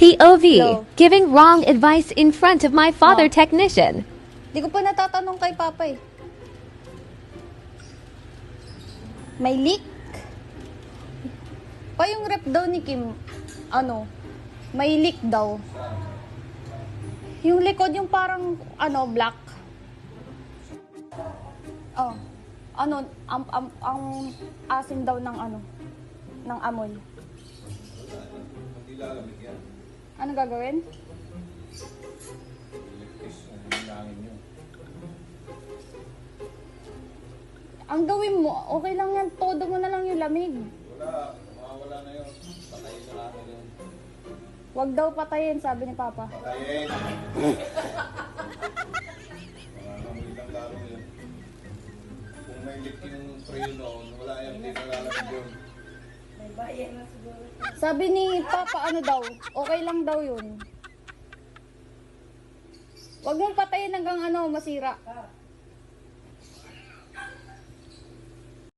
POV, Hello. giving wrong advice in front of my father Oh. technician. Di ko pa natatanong kay Papa eh. May leak? Pa yung rep daw ni Kim, may leak daw. Yung likod, yung parang, black. Oh, ang asim daw ng ng amoy. Hindi lalamig yan. Ano gagawin? Electric, yung langin nyo. Ang gawin mo, okay lang yan, todo mo na lang yung lamig. Wala, mawawala na yun. Patayin na namin yun. Wag daw patayin, sabi ni Papa. Patayin! Makakamoy lang lalo yun. Kung may leak yung tray noon, wala yan, hindi nalalamig yun. Sabi ni Papa, daw, okay lang daw yun. Wag mong patayin hanggang masira.